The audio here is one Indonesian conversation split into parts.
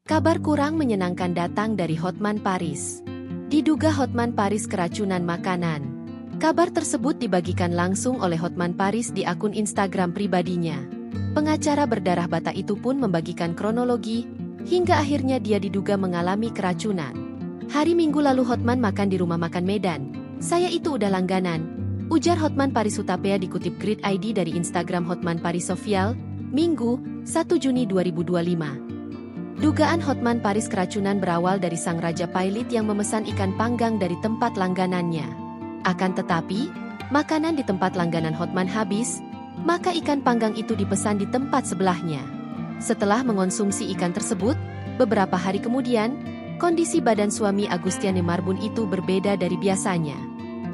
Kabar kurang menyenangkan datang dari Hotman Paris. Diduga Hotman Paris keracunan makanan. Kabar tersebut dibagikan langsung oleh Hotman Paris di akun Instagram pribadinya. Pengacara berdarah bata itu pun membagikan kronologi, hingga akhirnya dia diduga mengalami keracunan. Hari Minggu lalu Hotman makan di rumah makan Medan. Saya itu udah langganan, ujar Hotman Paris Hutapea dikutip Grid ID dari Instagram Hotman Paris Social, Minggu, 1 Juni 2025. Dugaan Hotman Paris keracunan berawal dari sang raja pailit yang memesan ikan panggang dari tempat langganannya. Akan tetapi, makanan di tempat langganan Hotman habis, maka ikan panggang itu dipesan di tempat sebelahnya. Setelah mengonsumsi ikan tersebut, beberapa hari kemudian, kondisi badan suami Agustiane Marbun itu berbeda dari biasanya.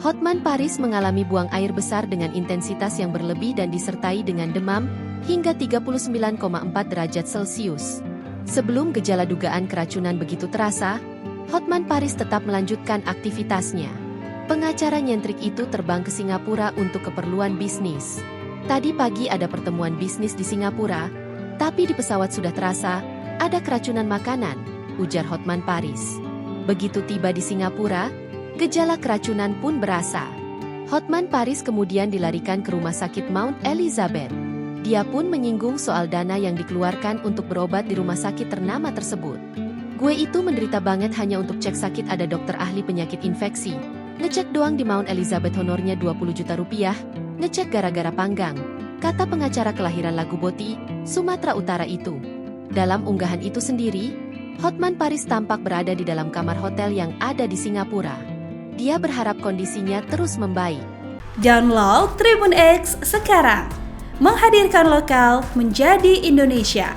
Hotman Paris mengalami buang air besar dengan intensitas yang berlebih dan disertai dengan demam hingga 39,4 derajat Celcius. Sebelum gejala dugaan keracunan begitu terasa, Hotman Paris tetap melanjutkan aktivitasnya. Pengacara nyentrik itu terbang ke Singapura untuk keperluan bisnis. Tadi pagi ada pertemuan bisnis di Singapura, tapi di pesawat sudah terasa ada keracunan makanan, ujar Hotman Paris. Begitu tiba di Singapura, gejala keracunan pun berasa. Hotman Paris kemudian dilarikan ke rumah sakit Mount Elizabeth. Dia pun menyinggung soal dana yang dikeluarkan untuk berobat di rumah sakit ternama tersebut. Gue itu menderita banget hanya untuk cek sakit ada dokter ahli penyakit infeksi. Ngecek doang di Mount Elizabeth honornya 20 juta rupiah, ngecek gara-gara panggang, kata pengacara kelahiran Lagu Boti, Sumatera Utara itu. Dalam unggahan itu sendiri, Hotman Paris tampak berada di dalam kamar hotel yang ada di Singapura. Dia berharap kondisinya terus membaik. Download Tribun X sekarang. Menghadirkan lokal menjadi Indonesia.